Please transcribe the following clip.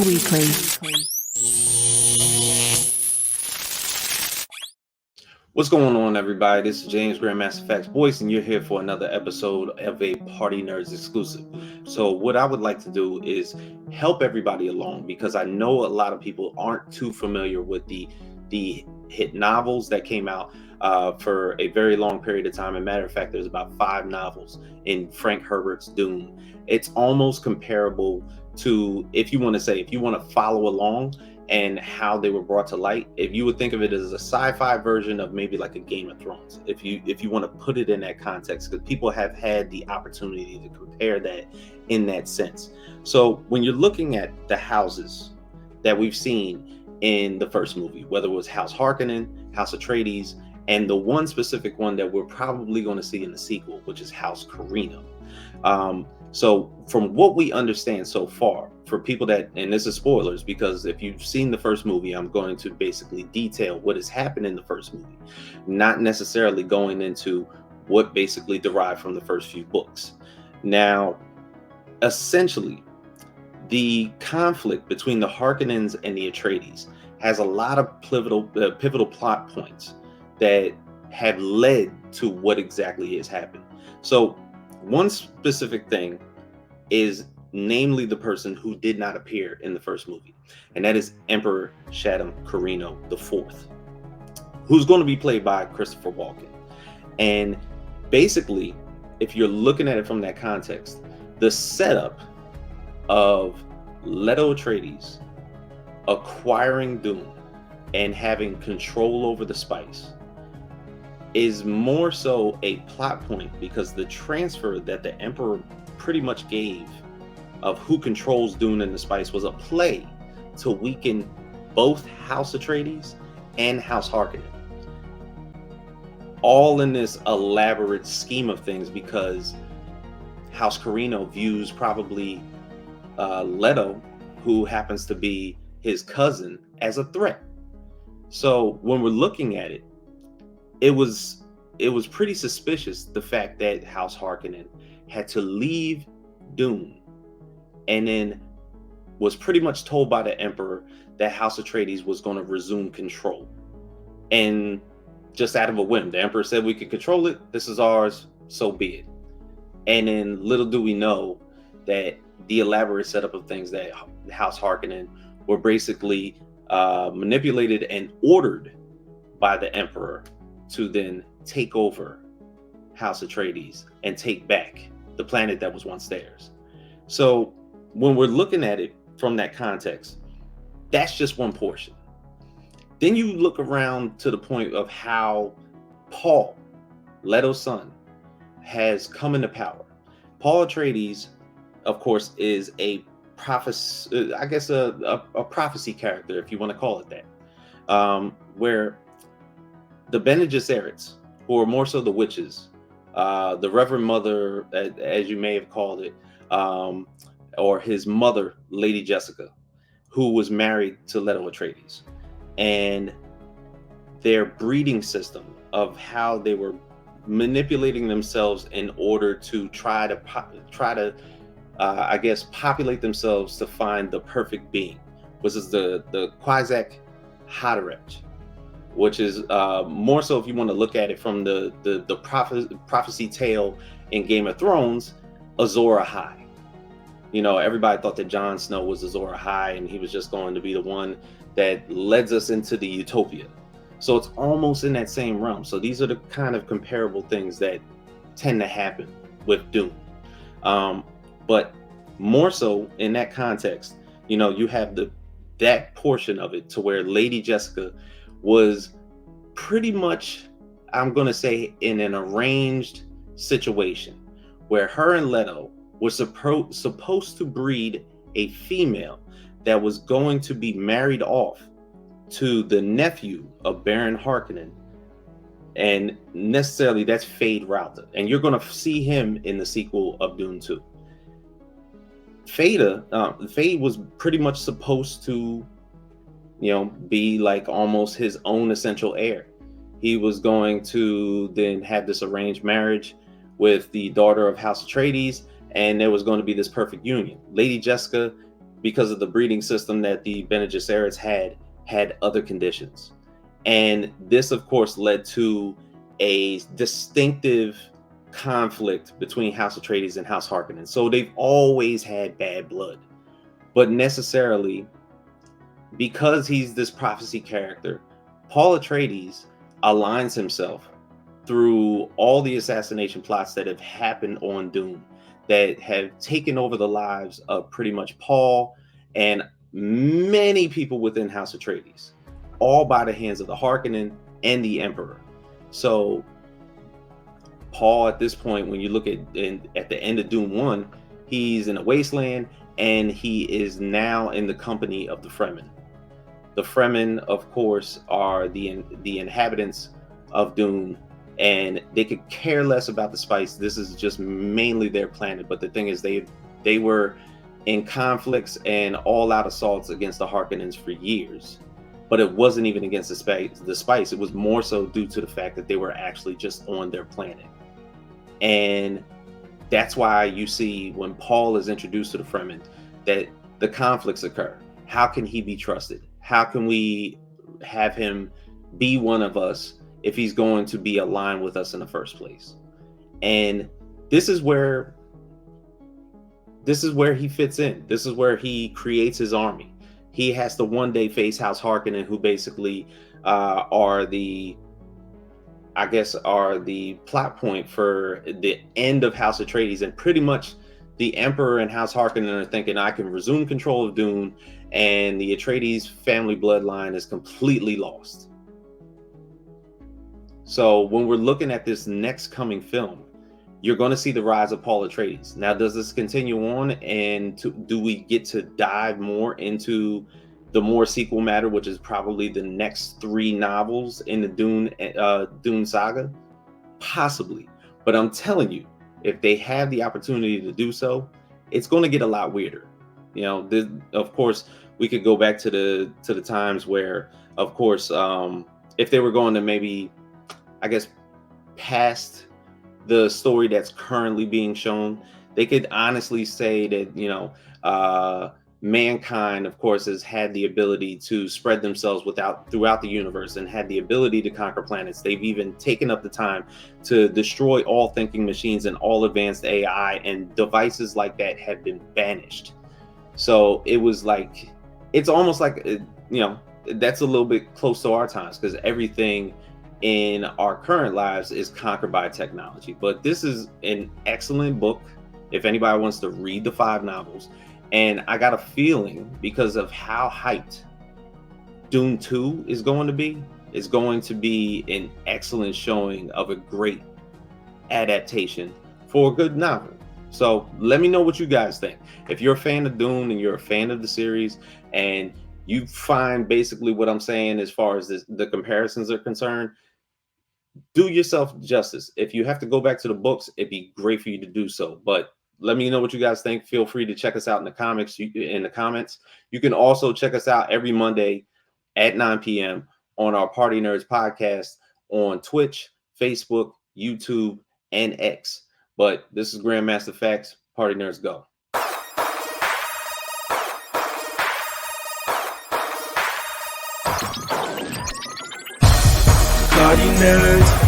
Weekly. What's going on, everybody? This is James Grandmaster FAQs voice, and you're here for another episode of a Party Nerds exclusive. So what I would like to do is help everybody along, because I know a lot of people aren't too familiar with the hit novels that came out for a very long period of time. As a matter of fact, there's about 5 novels in Frank Herbert's Dune. It's almost comparable to, if you want to follow along and how they were brought to light, if you would think of it as a sci-fi version of maybe like a Game of Thrones, if you want to put it in that context, because people have had the opportunity to compare that in that sense. So when you're looking at the houses that we've seen in the first movie, whether it was House Harkonnen, House Atreides, and the one specific one that we're probably going to see in the sequel, which is House Carino. So from what we understand so far, for people that, and this is spoilers, because if you've seen the first movie, I'm going to basically detail what has happened in the first movie, not necessarily going into what basically derived from the first few books. Now, essentially, the conflict between the Harkonnens and the Atreides has a lot of pivotal plot points that have led to what exactly has happened. So one specific thing is namely the person who did not appear in the first movie, and that is Emperor Shaddam Carino IV, who's going to be played by Christopher Walken. And basically, if you're looking at it from that context, the setup of Leto Atreides acquiring Dune and having control over the spice is more so a plot point, because the transfer that the Emperor pretty much gave of who controls Dune and the spice was a play to weaken both House Atreides and House Harkonnen, all in this elaborate scheme of things, because House Carino views probably Leto, who happens to be his cousin, as a threat. So when we're looking at it, it was pretty suspicious, the fact that House Harkonnen had to leave Dune and then was pretty much told by the Emperor that House Atreides was going to resume control. And just out of a whim, the Emperor said, we can control it, this is ours, so be it. And then little do we know that the elaborate setup of things, that House Harkonnen were basically manipulated and ordered by the Emperor to then take over House Atreides and take back the planet that was once theirs. So when we're looking at it from that context, that's just one portion. Then you look around to the point of how Paul, Leto's son, has come into power. Paul Atreides, of course, is a prophecy, I guess a prophecy character, if you want to call it that, where the Bene Gesserits, who are more so the witches, the Reverend Mother, as you may have called it, or his mother, Lady Jessica, who was married to Leto Atreides, and their breeding system of how they were manipulating themselves in order to try to I guess populate themselves to find the perfect being, which is the Kwisatz Haderach, which is more so, if you want to look at it from the prophecy tale in Game of Thrones, Azor Ahai. You know, everybody thought that Jon Snow was Azor Ahai, and he was just going to be the one that leads us into the utopia. So it's almost in that same realm. So these are the kind of comparable things that tend to happen with Dune. But more so in that context, you know, you have that portion of it to where Lady Jessica was pretty much, I'm going to say, in an arranged situation where her and Leto were supposed to breed a female that was going to be married off to the nephew of Baron Harkonnen, and necessarily that's Fade Rauta, and you're going to see him in the sequel of Dune 2. Fade was pretty much supposed to, you know, be like almost his own essential heir. He was going to then have this arranged marriage with the daughter of House Atreides, and there was going to be this perfect union. Lady Jessica because of the breeding system that the Bene Gesserits had other conditions. And this, of course, led to a distinctive conflict between House Atreides and House Harkonnen. So they've always had bad blood. But necessarily, because he's this prophecy character, Paul Atreides aligns himself through all the assassination plots that have happened on Dune, that have taken over the lives of pretty much Paul and many people within House Atreides, all by the hands of the Harkonnen and the Emperor. So Paul, at this point, when you look at the end of Dune 1, he's in a wasteland, and he is now in the company of the Fremen. The Fremen, of course, are the inhabitants of Dune, and they could care less about the spice. This is just mainly their planet. But the thing is, they were in conflicts and all-out assaults against the Harkonnens for years. But it wasn't even against the spice. It was more so due to the fact that they were actually just on their planet. And that's why you see when Paul is introduced to the Fremen that the conflicts occur. How can he be trusted? How can we have him be one of us if he's going to be aligned with us in the first place? And this is where he fits in. This is where he creates his army. He has to one day face House Harkonnen, who basically are the plot point for the end of House Atreides. And pretty much the Emperor and House Harkonnen are thinking, I can resume control of Dune, and the Atreides family bloodline is completely lost. So when we're looking at this next coming film, you're going to see the rise of Paul Atreides. Now, does this continue on, and do we get to dive more into the more sequel matter, which is probably the next 3 novels in the Dune saga? Possibly. But I'm telling you, if they have the opportunity to do so, it's going to get a lot weirder. You know, of course, we could go back to the times where, of course, if they were going to maybe, I guess, past the story that's currently being shown, they could honestly say that, you know, mankind, of course, has had the ability to spread themselves throughout the universe and had the ability to conquer planets. They've even taken up the time to destroy all thinking machines and all advanced AI, and devices like that have been banished. So it was like, it's almost like, you know, that's a little bit close to our times, because everything in our current lives is conquered by technology. But this is an excellent book if anybody wants to read the 5 novels. And I got a feeling, because of how hyped Dune 2 is going to be, it's going to be an excellent showing of a great adaptation for a good novel. So let me know what you guys think. If you're a fan of Dune and you're a fan of the series, and you find basically what I'm saying as far as the comparisons are concerned, do yourself justice. If you have to go back to the books, it'd be great for you to do so. But let me know what you guys think. Feel free to check us out in the comments. You can also check us out every Monday at 9 p.m. on our Party Nerds podcast on Twitch, Facebook, YouTube, and X. But this is Grandmaster FAQs. Party Nerds go. Party Nerds.